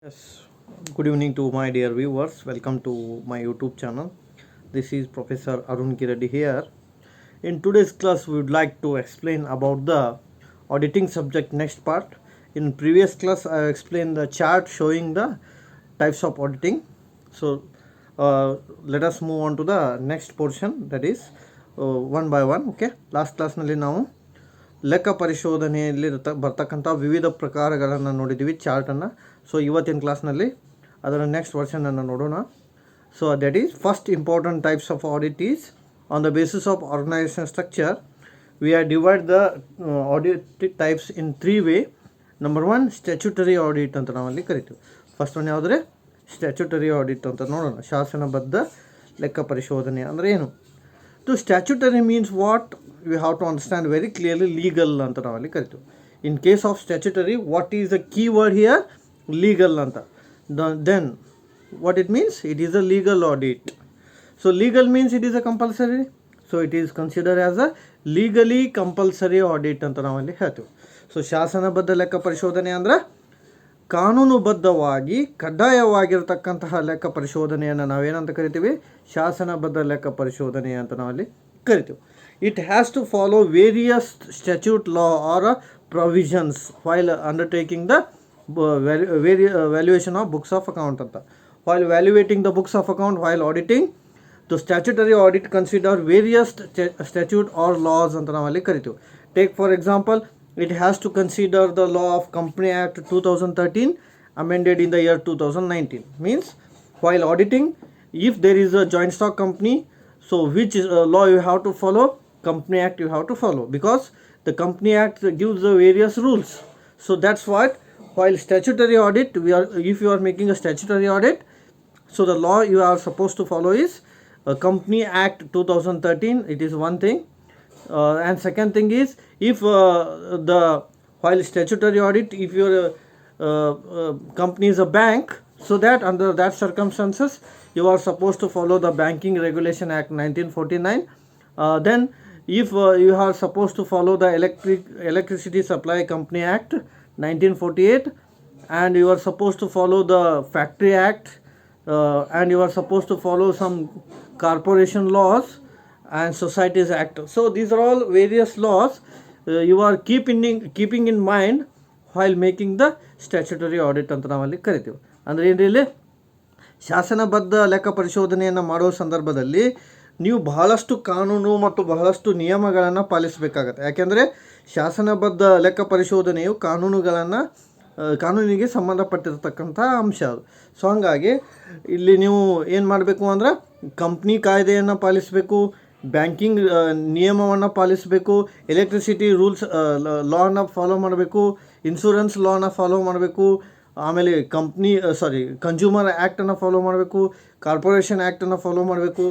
Yes, good evening to my dear viewers. Welcome to my YouTube channel. This is Professor Arun Kiradi here. In today's class, we would like to explain about the auditing subject next part. In previous class, I explained the chart showing the types of auditing. So, let us move on to the next portion, that is one by one. Okay, last class nalli ನಾವು ಲೆಕ್ಕ ಪರಿಶೋಧನೆಯಲ್ಲಿ ಬರ್ತಕ್ಕಂಥ ವಿವಿಧ ಪ್ರಕಾರಗಳನ್ನು ನೋಡಿದ್ದೀವಿ ಚಾರ್ಟನ್ನು. So ಇವತ್ತಿನ ಕ್ಲಾಸ್ನಲ್ಲಿ ಅದರ next ವರ್ಷನನ್ನು ನೋಡೋಣ. So that is first important types of audit is on the basis of organisation structure we are divide the audit types in 3 way. Number 1 statutory audit ಅಂತ ನಾವಲ್ಲಿ ಕರಿತೀವಿ. ಫಸ್ಟ್ ಒನ್ ಯಾವುದ್ರೆ ಸ್ಟ್ಯಾಚ್ಯುಟರಿ ಆಡಿಟ್ ಅಂತ ನೋಡೋಣ. ಶಾಸನಬದ್ಧ ಲೆಕ್ಕ ಪರಿಶೋಧನೆ ಅಂದರೆ ಏನು? To statutory means what we have to understand very clearly. Legal anta navalli karitu. In case of statutory, what is the key word here? Legal anta. Then what it means? It is a legal audit. So legal means it is a compulsory. So it is considered as a legally compulsory audit anta navalli ಹೇಳ್ತೀವಿ. So ಶಾಸನಬದ್ಧ ಲೆಕ್ಕ ಪರಿಶೋಧನೆ ಅಂದ್ರೆ ಕಾನೂನುಬದ್ಧವಾಗಿ ಕಡ್ಡಾಯವಾಗಿರತಕ್ಕಂತಹ ಲೆಕ್ಕ ಪರಿಶೋಧನೆಯನ್ನು ನಾವೇನಂತ ಕರಿತೀವಿ? ಶಾಸನಬದ್ಧ ಲೆಕ್ಕ ಪರಿಶೋಧನೆ ಅಂತ ನಾವಲ್ಲಿ ಕರಿತೀವಿ. It has to follow various statute law or provisions while undertaking the valuation of books of account ಅಂತ. While valuating the books of account while auditing the statutory audit consider various statute or laws ಅಂತ ನಾವಲ್ಲಿ ಕರಿತೀವಿ. Take for example, it has to consider the law of Company Act 2013 amended in the year 2019. Means while auditing, if there is a joint stock company, so which law you have to follow? Company Act you have to follow, because the Company Act gives the various rules. So that's what, while statutory audit, if you are making a statutory audit, so the law you are supposed to follow is Company Act 2013. It is one thing. And second thing is, if while statutory audit, if your company is a bank, so that under that circumstances you are supposed to follow the Banking Regulation Act 1949. Then if you are supposed to follow the Electricity Supply Company Act 1948, and you are supposed to follow the Factory Act, and you are supposed to follow some corporation laws and Societies Act. So these are all various laws you are keeping in mind while making the statutory audit ಅಂತ ನಾವಲ್ಲಿ ಕರಿತೀವಿ. ಅಂದರೆ ಏನ್ರಿ, ಇಲ್ಲಿ ಶಾಸನಬದ್ಧ ಲೆಕ್ಕ ಪರಿಶೋಧನೆಯನ್ನು ಮಾಡುವ ಸಂದರ್ಭದಲ್ಲಿ ನೀವು ಬಹಳಷ್ಟು ಕಾನೂನು ಮತ್ತು ಬಹಳಷ್ಟು ನಿಯಮಗಳನ್ನು ಪಾಲಿಸಬೇಕಾಗತ್ತೆ. ಯಾಕೆಂದರೆ ಶಾಸನಬದ್ಧ ಲೆಕ್ಕ ಪರಿಶೋಧನೆಯು ಕಾನೂನಿಗೆ ಸಂಬಂಧಪಟ್ಟಿರತಕ್ಕಂಥ ಅಂಶ ಅದು. ಸೊ ಹಂಗಾಗಿ ಇಲ್ಲಿ ನೀವು ಏನು ಮಾಡಬೇಕು ಅಂದ್ರೆ ಕಂಪ್ನಿ ಕಾಯ್ದೆಯನ್ನು ಪಾಲಿಸಬೇಕು, ಬ್ಯಾಂಕಿಂಗ್ ನಿಯಮವನ್ನು ಪಾಲಿಸಬೇಕು, ಎಲೆಕ್ಟ್ರಿಸಿಟಿ ರೂಲ್ಸ್ ಲಾನ ಫಾಲೋ ಮಾಡಬೇಕು, ಇನ್ಶೂರೆನ್ಸ್ ಲಾನ ಫಾಲೋ ಮಾಡಬೇಕು, ಆಮೇಲೆ ಕನ್ಸ್ಯೂಮರ್ ಆ್ಯಕ್ಟನ್ನು ಫಾಲೋ ಮಾಡಬೇಕು, ಕಾರ್ಪೊರೇಷನ್ ಆ್ಯಕ್ಟನ್ನು ಫಾಲೋ ಮಾಡಬೇಕು,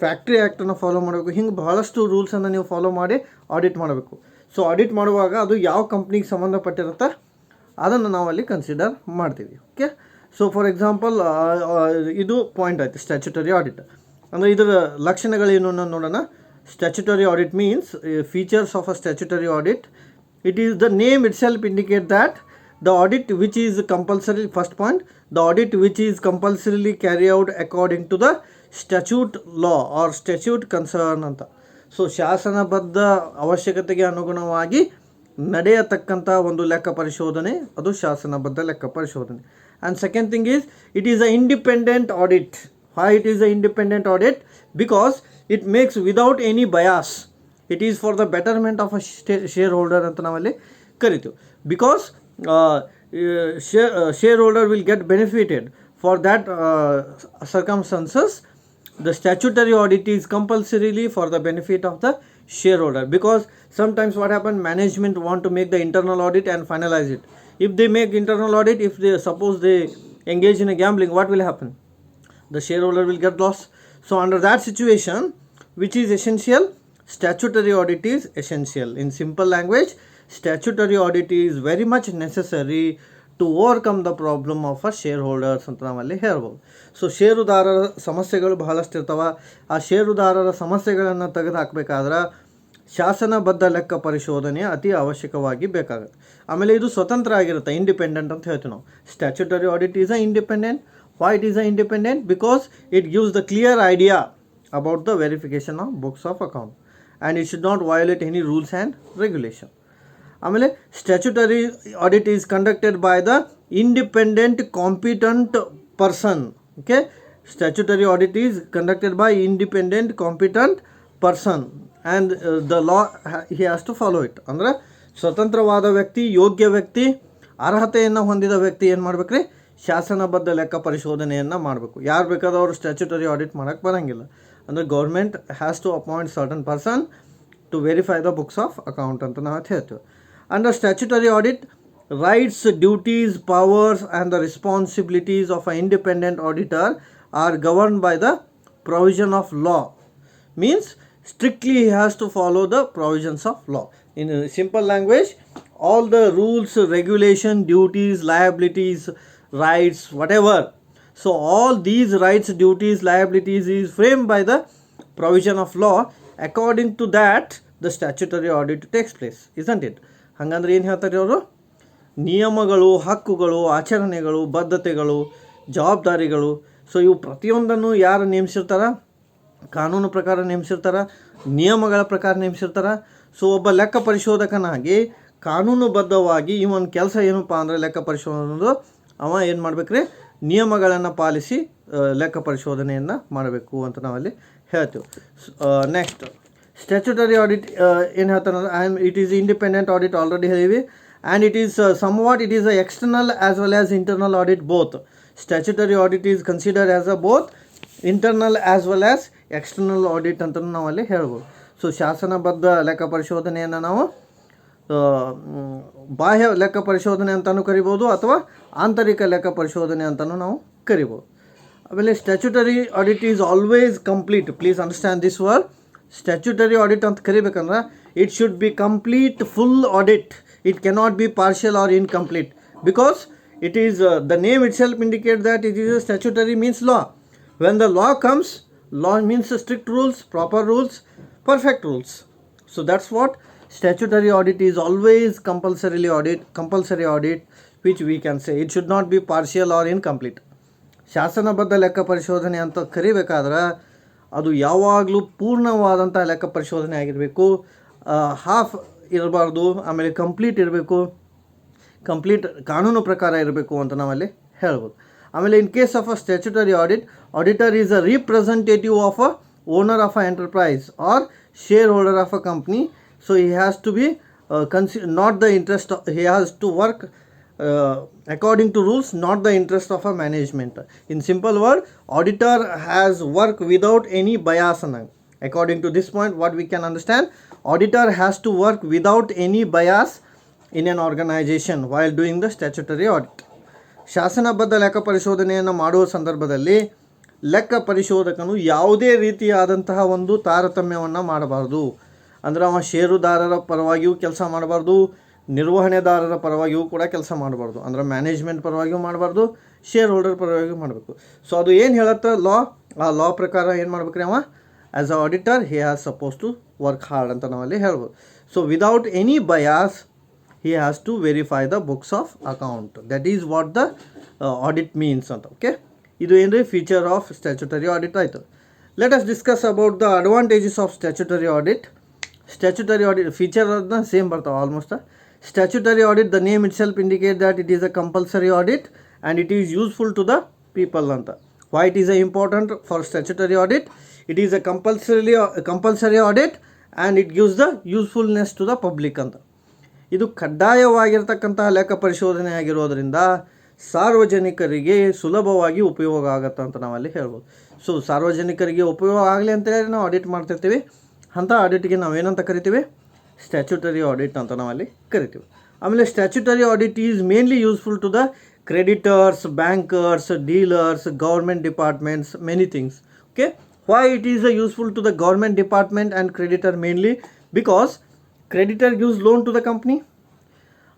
ಫ್ಯಾಕ್ಟ್ರಿ ಆ್ಯಕ್ಟನ್ನು ಫಾಲೋ ಮಾಡಬೇಕು. ಹಿಂಗೆ ಬಹಳಷ್ಟು ರೂಲ್ಸನ್ನು ನೀವು ಫಾಲೋ ಮಾಡಿ ಆಡಿಟ್ ಮಾಡಬೇಕು. ಸೊ ಆಡಿಟ್ ಮಾಡುವಾಗ ಅದು ಯಾವ ಕಂಪ್ನಿಗೆ ಸಂಬಂಧಪಟ್ಟಿರುತ್ತೆ ಅದನ್ನು ನಾವಲ್ಲಿ ಕನ್ಸಿಡರ್ ಮಾಡ್ತೀವಿ. ಓಕೆ, ಸೊ ಫಾರ್ ಎಕ್ಸಾಂಪಲ್ ಇದು ಪಾಯಿಂಟ್ ಆಯಿತು ಸ್ಟ್ಯಾಚ್ಯುಟರಿ ಆಡಿಟ್. ಅಂದರೆ ಇದರ ಲಕ್ಷಣಗಳೇನು ನೋಡೋಣ. Statutory audit means features of a statutory audit. It is the name itself indicate that the audit which is compulsory, first point, the audit which is compulsorily carry out according to the statute law or statute concern ಅಂತ. So ಶಾಸನಬದ್ಧ ಅವಶ್ಯಕತೆಗೆ ಅನುಗುಣವಾಗಿ ನಡೆಯತಕ್ಕಂಥ ಒಂದು ಲೆಕ್ಕ ಪರಿಶೋಧನೆ, ಅದು ಶಾಸನಬದ್ಧ ಲೆಕ್ಕ ಪರಿಶೋಧನೆ. And second thing is it is a independent audit. Why it is an independent audit? Because it makes without any bias. It is for the betterment of a shareholder ಅಂತ ನಾವಲ್ಲಿ ಕರಿತೀವಿ. Because shareholder will get benefited. For that circumstances, the statutory audit is compulsorily for the benefit of the shareholder. Because sometimes what happen, management want to make the internal audit and finalize it. If they make internal audit, if they suppose they engage in a gambling, what will happen? The shareholder will get loss. So under that situation, which is essential, statutory audit is essential. In simple language, statutory audit is very much necessary to overcome the problem of a shareholders ಅಂತ ನಾವಲ್ಲಿ ಹೇಳ್ಬೋದು. So ಷೇರುದಾರರ ಸಮಸ್ಯೆಗಳು ಬಹಳಷ್ಟು ಇರ್ತಾವೆ. ಆ ಷೇರುದಾರರ ಸಮಸ್ಯೆಗಳನ್ನು ತೆಗೆದು ಹಾಕಬೇಕಾದ್ರೆ ಶಾಸನಬದ್ಧ ಲೆಕ್ಕ ಪರಿಶೋಧನೆ ಅತಿ ಅವಶ್ಯಕವಾಗಿ ಬೇಕಾಗುತ್ತೆ. ಆಮೇಲೆ ಇದು ಸ್ವತಂತ್ರ ಆಗಿರುತ್ತೆ, ಇಂಡಿಪೆಂಡೆಂಟ್ ಅಂತ ಹೇಳ್ತೀವಿ ನಾವು. Statutory audit is a independent. Y it is a independent? Because it gives the clear idea about the verification of books of account and it should not violate any rules and regulation. ಆಮೇಲೆ statutory audit is conducted by the independent competent person. Okay, statutory audit is conducted by independent competent person and the law he has to follow it. ಅಂದರೆ ಸ್ವತಂತ್ರವಾದ ವ್ಯಕ್ತಿ, ಯೋಗ್ಯ ವ್ಯಕ್ತಿ, ಅರ್ಹತೆಯನ್ನು ಹೊಂದಿದ ವ್ಯಕ್ತಿ ಏನು ಮಾಡ್ಬೇಕ್ರಿ? ಶಾಸನಬದ್ಧ ಲೆಕ್ಕ ಪರಿಶೋಧನೆಯನ್ನು ಮಾಡಬೇಕು. ಯಾರು ಬೇಕಾದವರು ಸ್ಟ್ಯಾಚ್ಯುಟರಿ ಆಡಿಟ್ ಮಾಡೋಕ್ಕೆ ಬರೋಂಗಿಲ್ಲ. ಅಂದರೆ government has to appoint certain person to verify the books of account ಅಂತ ನಾವು ಹೇಳ್ತೀವಿ. Under statutory audit, rights, duties, powers and the responsibilities of an independent auditor are governed by the provision of law. Means strictly he has to follow the provisions of law. In simple language, all the rules, regulation, duties, liabilities, rights, whatever. So all these rights, duties, liabilities is framed by the provision of law. According to that, the statutory audit takes place, isn't it? ಹಂಗಂದ್ರೆ ಏನು ಹೇಳ್ತಾರೆ ಅವರು? ನಿಯಮಗಳು, ಹಕ್ಕುಗಳು, ಆಚರಣೆಗಳು, ಬದ್ಧತೆಗಳು, ಜವಾಬ್ದಾರಿಗಳು, so ಇವು ಪ್ರತಿಯೊಂದನ್ನು ಯಾರು ನೇಮಿಸಿರ್ತಾರೆ? ಕಾನೂನು ಪ್ರಕಾರ ನೇಮಿಸಿರ್ತಾರೆ, ನಿಯಮಗಳ ಪ್ರಕಾರ ನೇಮಿಸಿರ್ತಾರೆ. ಸೊ ಒಬ್ಬ ಲೆಕ್ಕ ಪರಿಶೋಧಕನಾಗಿ ಕಾನೂನುಬದ್ಧವಾಗಿ ಇವನ್ ಕೆಲಸ ಏನಪ್ಪ ಅಂದರೆ ಲೆಕ್ಕ ಪರಿಶೋಧನದು ಅವ ಏನು ಮಾಡ್ಬೇಕ್ರಿ? ನಿಯಮಗಳನ್ನು ಪಾಲಿಸಿ ಲೆಕ್ಕ ಪರಿಶೋಧನೆಯನ್ನು ಮಾಡಬೇಕು ಅಂತ ನಾವಲ್ಲಿ ಹೇಳ್ತೀವಿ. ನೆಕ್ಸ್ಟ್ ಸ್ಟ್ಯಾಚ್ಯುಟರಿ ಆಡಿಟ್ ಏನು ಹೇಳ್ತಾರೆ? It is independent audit already ಹೇಳಿವಿ. And it is somewhat it is a external as well as internal audit both. Statutory audit is considered as a both internal as well as external audit ಅಂತ ನಾವು ಅಲ್ಲಿ ಹೇಳ್ಬೋದು. So ಶಾಸನಬದ್ಧ ಲೆಕ್ಕ ಪರಿಶೋಧನೆಯನ್ನು ನಾವು ಬಾಹ್ಯ ಲೆಕ್ಕ ಪರಿಶೋಧನೆ ಅಂತಲೂ ಕರಿಬೋದು ಅಥವಾ ಆಂತರಿಕ ಲೆಕ್ಕ ಪರಿಶೋಧನೆ ಅಂತಲೂ ನಾವು ಕರಿಬೋದು. ಆಮೇಲೆ statutory audit is always complete. Please understand this word. Statutory audit ಅಂತ ಕರಿಬೇಕಂದ್ರೆ it should be complete, full audit. It cannot be partial or incomplete because it is the name itself indicates that it is a statutory means law. When the law comes, law means strict rules, proper rules, perfect rules. So that's what statutory audit is, always compulsory audit which we can say. It should not be partial or incomplete. ಶಾಸನಬದ್ಧ ಲೆಕ್ಕ ಪರಿಶೋಧನೆ ಅಂತ ಕರಿಬೇಕಾದ್ರೆ ಅದು ಯಾವಾಗಲೂ ಪೂರ್ಣವಾದಂಥ ಲೆಕ್ಕ ಪರಿಶೋಧನೆ ಆಗಿರಬೇಕು. Half ಇರಬಾರ್ದು, ಆಮೇಲೆ ಕಂಪ್ಲೀಟ್ ಇರಬೇಕು, ಕಂಪ್ಲೀಟ್ ಕಾನೂನು ಪ್ರಕಾರ ಇರಬೇಕು ಅಂತ ನಾವಲ್ಲಿ ಹೇಳ್ಬೋದು. ಆಮೇಲೆ in case of a statutory audit, auditor is a representative of a owner of a enterprise or shareholder of a company. So he has to be not the interest, he has to work according to rules, not the interest of a management. In simple word, auditor has work without any bias. According to this point, what we can understand, auditor has to work without any bias in an organization while doing the statutory audit. ಶಾಸನಬದ್ಧ ಲೆಕ್ಕ ಪರಿಶೋಧನೆಯನ್ನು ಮಾಡುವ ಸಂದರ್ಭದಲ್ಲಿ ಲೆಕ್ಕ ಪರಿಶೋಧಕನು ಯಾವುದೇ ರೀತಿಯಾದಂತಹ ಒಂದು ತಾರತಮ್ಯವನ್ನು ಮಾಡಬಾರ್ದು. ಅಂದರೆ ಅವ ಷೇರುದಾರರ ಪರವಾಗಿಯೂ ಕೆಲಸ ಮಾಡಬಾರ್ದು, ನಿರ್ವಹಣೆದಾರರ ಪರವಾಗಿಯೂ ಕೂಡ ಕೆಲಸ ಮಾಡಬಾರ್ದು. ಅಂದರೆ ಮ್ಯಾನೇಜ್ಮೆಂಟ್ ಪರವಾಗಿಯೂ ಮಾಡಬಾರ್ದು, ಶೇರ್ ಹೋಲ್ಡರ್ ಪರವಾಗಿಯೂ ಮಾಡಬೇಕು. ಸೊ ಅದು ಏನು ಹೇಳುತ್ತೆ ಲಾ, ಆ ಲಾ ಪ್ರಕಾರ ಏನು ಮಾಡ್ಬೇಕ್ರಿ ಅವ? As a auditor he has suppose to work hard ಅಂತ ನಾವಲ್ಲಿ ಹೇಳ್ಬೋದು. So without any bias he has to verify the books of account. That is what the audit means ಅಂತ. ಓಕೆ, ಇದು ಏನ್ರಿ ಫೀಚರ್ ಆಫ್ ಸ್ಟ್ಯಾಚ್ಯುಟರಿ ಆಡಿಟ್ ಆಯಿತು. Let us discuss about the advantages of statutory audit. Statutory audit feature ಅದನ್ನ same ಬರ್ತಾವೆ almost. Statutory audit, the name itself indicate that it is a compulsory audit and it is useful to the people ಅಂತ. Why it is a important for statutory audit? It is a compulsory audit and it gives the usefulness to the public ಅಂತ. ಇದು ಕಡ್ಡಾಯವಾಗಿರ್ತಕ್ಕಂತಹ ಲೆಕ್ಕ ಪರಿಶೋಧನೆ ಆಗಿರೋದ್ರಿಂದ ಸಾರ್ವಜನಿಕರಿಗೆ ಸುಲಭವಾಗಿ ಉಪಯೋಗ ಆಗುತ್ತೆ ಅಂತ ನಾವಲ್ಲಿ ಹೇಳ್ಬೋದು. ಸೊ ಸಾರ್ವಜನಿಕರಿಗೆ ಉಪಯೋಗ ಆಗಲಿ ಅಂತೇಳಿ ನಾವು ಆಡಿಟ್ ಮಾಡ್ತಿರ್ತೀವಿ. ಅಂಥ ಆಡಿಟ್ಗೆ ನಾವೇನಂತ ಕರಿತೀವಿ? ಸ್ಟ್ಯಾಚ್ಯುಟರಿ ಆಡಿಟ್ ಅಂತ ನಾವಲ್ಲಿ ಕರಿತೀವಿ. ಆಮೇಲೆ statutory audit is mainly useful to the creditors, bankers, dealers, government departments, many things. Okay, why it is useful to the government department and creditor mainly? Because creditor gives loan to the company.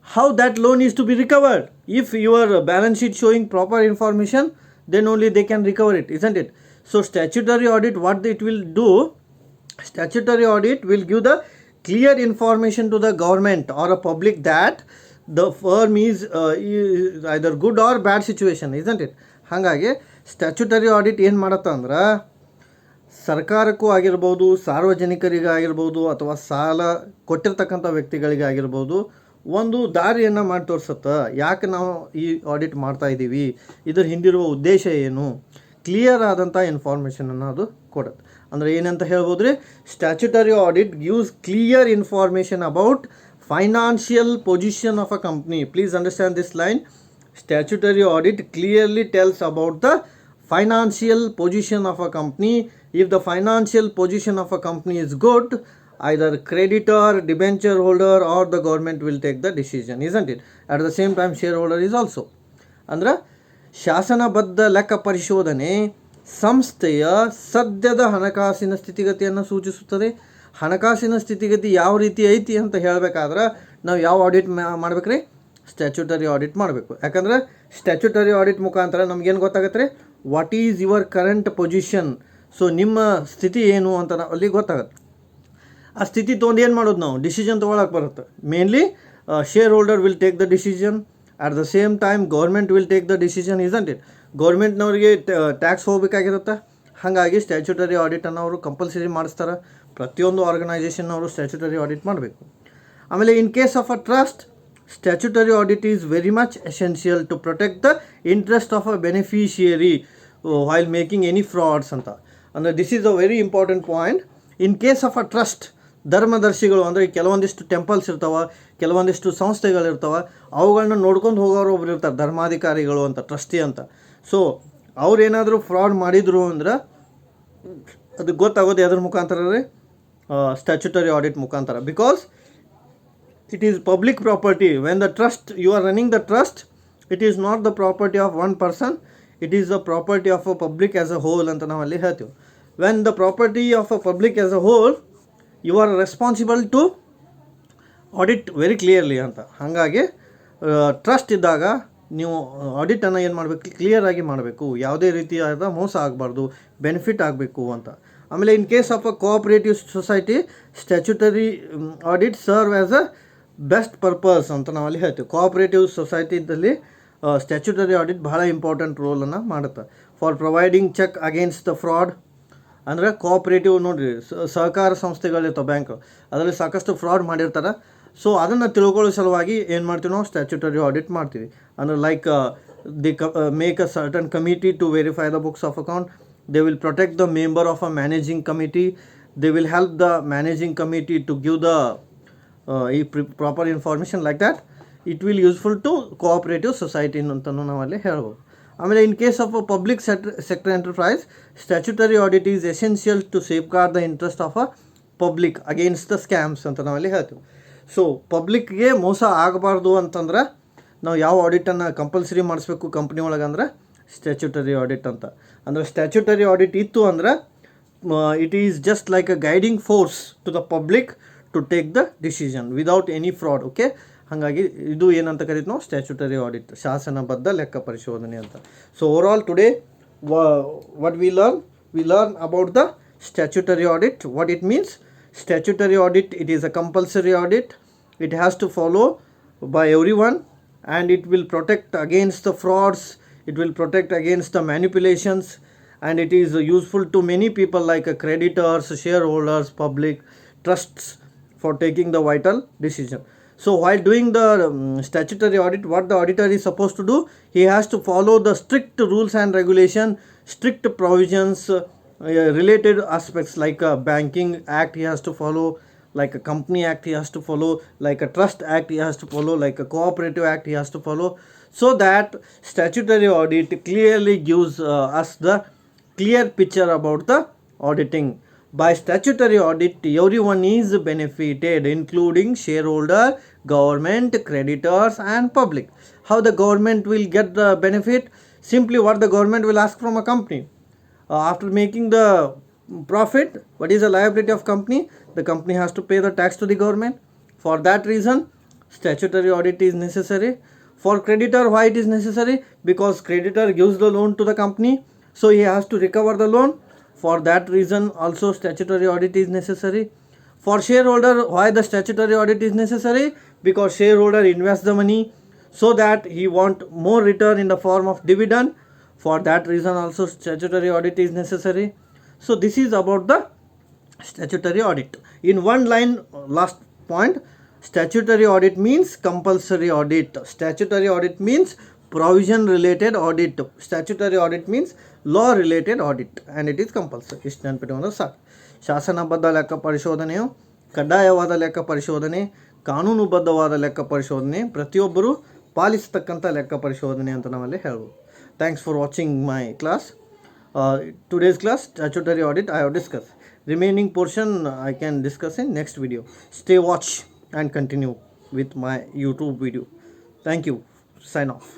How that loan is to be recovered? If your balance sheet showing proper information, then only they can recover it, isn't it? So statutory audit, what it will do? Statutory audit will give the clear information to the government or a public that the firm is either good or bad situation, isn't it? ಹಾಗಾಗಿ statutory audit ಏನು ಮಾಡತ್ತ ಅಂದ್ರೆ ಸರ್ಕಾರಕ್ಕೂ ಆಗಿರ್ಬೋದು, ಸಾರ್ವಜನಿಕರಿಗಾಗಿರ್ಬೋದು, ಅಥವಾ ಸಾಲ ಕೊಟ್ಟಿರ್ತಕ್ಕಂಥ ವ್ಯಕ್ತಿಗಳಿಗಾಗಿರ್ಬೋದು ಒಂದು ದಾರಿಯನ್ನು ಮಾಡಿ ತೋರಿಸುತ್ತೆ. ಯಾಕೆ ನಾವು ಈ ಆಡಿಟ್ ಮಾಡ್ತಾ ಇದ್ದೀವಿ, ಇದರ ಹಿಂದಿರುವ ಉದ್ದೇಶ ಏನು, ಕ್ಲಿಯರ್ ಆದಂಥ ಇನ್ಫಾರ್ಮೇಷನನ್ನು ಅದು ಕೊಡುತ್ತೆ. ಅಂದರೆ ಏನಂತ ಹೇಳ್ಬೋದು ರೀ, statutory audit gives clear information about financial position of a company. Please understand this line. Statutory audit clearly tells about the financial position of a company. If the financial position of a company is good, either creditor, debenture holder or the government will take the decision, isn't it? At the same time shareholder is also. ಅಂದ್ರೆ ಶಾಸನಬದ್ಧ ಲೆಕ್ಕ ಪರಿಶೋಧನೆ ಸಂಸ್ಥೆಯ ಸದ್ಯದ ಹಣಕಾಸಿನ ಸ್ಥಿತಿಗತಿಯನ್ನು ಸೂಚಿಸುತ್ತದೆ. ಹಣಕಾಸಿನ ಸ್ಥಿತಿಗತಿ ಯಾವ ರೀತಿ ಐತಿ ಅಂತ ಹೇಳಬೇಕಾದ್ರೆ ನಾವು ಯಾವ ಆಡಿಟ್ ಮಾಡ್ಬೇಕ್ರಿ? ಸ್ಟ್ಯಾಚ್ಯುಟರಿ ಆಡಿಟ್ ಮಾಡಬೇಕು. ಯಾಕಂದ್ರೆ ಸ್ಟ್ಯಾಚ್ಯುಟರಿ ಆಡಿಟ್ ಮುಖಾಂತರ ನಮಗೇನು ಗೊತ್ತಾಗತ್ತೆ ರೀ, what is your current position. So ನಿಮ್ಮ ಸ್ಥಿತಿ ಏನು ಅಂತ ಅಲ್ಲಿ ಗೊತ್ತಾಗುತ್ತೆ. ಆ ಸ್ಥಿತಿ ತೊಗೊಂಡು ಏನು ಮಾಡೋದು, ನಾವು ಡಿಸಿಷನ್ ತೊಗೊಳಕ್ಕೆ ಬರುತ್ತೆ. Mainly shareholder will take the decision. At the same time government will take the decision, isn't it? ಗೌರ್ಮೆಂಟ್ನವ್ರಿಗೆ ಟ್ಯಾಕ್ಸ್ ಹೋಗಬೇಕಾಗಿರುತ್ತೆ. ಹಾಗಾಗಿ ಸ್ಟ್ಯಾಚ್ಯುಟರಿ ಆಡಿಟನ್ನು ಅವರು ಕಂಪಲ್ಸರಿ ಮಾಡಿಸ್ತಾರೆ. ಪ್ರತಿಯೊಂದು ಆರ್ಗನೈಸೇಷನ್ನವರು ಸ್ಟ್ಯಾಚ್ಯುಟರಿ ಆಡಿಟ್ ಮಾಡಬೇಕು. ಆಮೇಲೆ in case of a trust, statutory audit is very much essential to protect the interest of a beneficiary while making any frauds anta. And this is a very important point. In case of a trust, ಧರ್ಮದರ್ಶಿಗಳು ಅಂದರೆ ಕೆಲವೊಂದಿಷ್ಟು temples ಇರ್ತಾವ, ಕೆಲವೊಂದಿಷ್ಟು ಸಂಸ್ಥೆಗಳು ಇರ್ತಾವ, ಅವುಗಳನ್ನ ನೋಡ್ಕೊಂಡು ಹೋಗೋರು ಒಬ್ರು ಇರ್ತಾರೆ, ಧರ್ಮಾಧಿಕಾರಿಗಳು ಅಂತ, ಟ್ರಸ್ಟಿ ಅಂತ. ಸೊ ಅವ್ರೇನಾದರೂ ಫ್ರಾಡ್ ಮಾಡಿದ್ರು ಅಂದ್ರೆ ಅದು ಗೊತ್ತಾಗೋದು ಎದ್ರ ಮುಖಾಂತರ ರೀ? ಸ್ಟ್ಯಾಚ್ಯುಟರಿ ಆಡಿಟ್ ಮುಖಾಂತರ. Because it is public property. When the trust, you are running the trust, it is not the property of one person, it is the property of a public as a whole ಅಂತ ನಾವು ಅಲ್ಲಿ ಹೇಳ್ತೀವಿ. When the property of a public as a whole, you are responsible to audit very clearly ಅಂತ. ಹಾಗಾಗಿ trust ಇದ್ದಾಗ ನೀವು ಆಡಿಟನ್ನು ಏನು ಮಾಡಬೇಕು, ಕ್ಲಿಯರಾಗಿ ಮಾಡಬೇಕು. ಯಾವುದೇ ರೀತಿಯಾದ ಮೋಸ ಆಗಬಾರ್ದು, ಬೆನಿಫಿಟ್ ಆಗಬೇಕು ಅಂತ. ಆಮೇಲೆ in case of a cooperative society, statutory audit serve as a best purpose ಅಂತ ನಾವು ಅಲ್ಲಿ ಹೇಳ್ತೀವಿ. ಕೋಆಪರೇಟಿವ್ ಸೊಸೈಟಿದಲ್ಲಿ ಸ್ಟ್ಯಾಚ್ಯುಟರಿ ಆಡಿಟ್ ಬಹಳ ಇಂಪಾರ್ಟೆಂಟ್ ರೋಲನ್ನು ಮಾಡುತ್ತೆ. For providing check against the fraud. ಅಂದರೆ ಕೋಆಪರೇಟಿವ್ ನೋಡಿರಿ, ಸಹಕಾರ ಸಂಸ್ಥೆಗಳಿರ್ತಾವೆ, ಬ್ಯಾಂಕ್, ಅದರಲ್ಲಿ ಸಾಕಷ್ಟು ಫ್ರಾಡ್ ಮಾಡಿರ್ತಾರೆ. ಸೊ ಅದನ್ನು ತಿಳ್ಕೊಳ್ಳೋ ಸಲುವಾಗಿ ಏನು ಮಾಡ್ತೀವಿ ನಾವು, ಸ್ಟ್ಯಾಚ್ಯುಟರಿ ಆಡಿಟ್ ಮಾಡ್ತೀವಿ. ಅಂದರೆ like they make a certain committee to verify the books of account. They will protect the member of a managing committee. They will help the managing committee to give the proper information. like that it will useful to cooperative society ಅಂತಲೂ ನಾವಲ್ಲಿ ಹೇಳ್ಬೋದು. ಆಮೇಲೆ in case of a public sector enterprise, statutory audit is essential to safeguard the interest of a public against the scams ಅಂತ ನಾವಲ್ಲಿ ಹೇಳ್ತೀವಿ. So ಪಬ್ಲಿಕ್ಗೆ ಮೋಸ ಆಗಬಾರ್ದು ಅಂತಂದ್ರೆ ನಾವು ಯಾವ ಆಡಿಟನ್ನು ಕಂಪಲ್ಸರಿ ಮಾಡಿಸ್ಬೇಕು ಕಂಪ್ನಿ ಒಳಗೆ ಅಂದ್ರೆ ಸ್ಟ್ಯಾಚ್ಯುಟರಿ ಆಡಿಟ್ ಅಂತ. ಅಂದರೆ ಸ್ಟ್ಯಾಚ್ಯುಟರಿ ಆಡಿಟ್ ಇತ್ತು ಅಂದ್ರೆ it is just like a guiding force to the public to take the decision without any fraud. Okay, ಹಾಗಾಗಿ ಇದು ಏನಂತ ಕರೀತೀವಿ ನಾವು, ಸ್ಟ್ಯಾಚ್ಯುಟರಿ ಆಡಿಟ್, ಶಾಸನಬದ್ಧ ಲೆಕ್ಕ ಪರಿಶೋಧನೆ ಅಂತ. So overall today what we learn about the statutory audit, what it means. Statutory audit, it is a compulsory audit. It has to follow by everyone, and it will protect against the frauds, it will protect against the manipulations, and it is useful to many people like creditors, shareholders, public, trusts, for taking the vital decision. So while doing the statutory audit, what the auditor is supposed to do, he has to follow the strict rules and regulation, strict provisions, related aspects like a banking act he has to follow, like a company act he has to follow, like a trust act he has to follow, like a cooperative act he has to follow, so that statutory audit clearly gives us the clear picture about the auditing. By statutory audit, everyone is benefited, including shareholder, government, creditors and public. How the government will get the benefit? Simply what the government will ask from a company. After making the profit, what is the liability of company? The company has to pay the tax to the government. For that reason, statutory audit is necessary. For creditor, why it is necessary? Because creditor gives the loan to the company, so he has to recover the loan. For that reason also statutory audit is necessary. For shareholder, why the statutory audit is necessary? Because shareholder invests the money so that he want more return in the form of dividend. For that reason also statutory audit is necessary. So this is about the statutory audit. In one line, last point, statutory audit means compulsory audit. Statutory audit means provision related audit. Statutory audit means law related audit and it is compulsory. ಇಷ್ಟು ನೆನಪಿಟ್ಟುಕೊಂಡ್ರೆ ಸಾಕು. ಶಾಸನಬದ್ಧ ಲೆಕ್ಕ ಪರಿಶೋಧನೆಯು ಕಡ್ಡಾಯವಾದ ಲೆಕ್ಕ ಪರಿಶೋಧನೆ, ಕಾನೂನುಬದ್ಧವಾದ ಲೆಕ್ಕ ಪರಿಶೋಧನೆ, ಪ್ರತಿಯೊಬ್ಬರು ಪಾಲಿಸತಕ್ಕಂಥ ಲೆಕ್ಕ ಪರಿಶೋಧನೆ ಅಂತ ನಾವಲ್ಲಿ ಹೇಳ್ಬೋದು. Thanks for watching my class. Today's class statutory audit I have discussed. Remaining portion I can discuss in next video. Stay watch and continue with my YouTube video. Thank you. Sign off.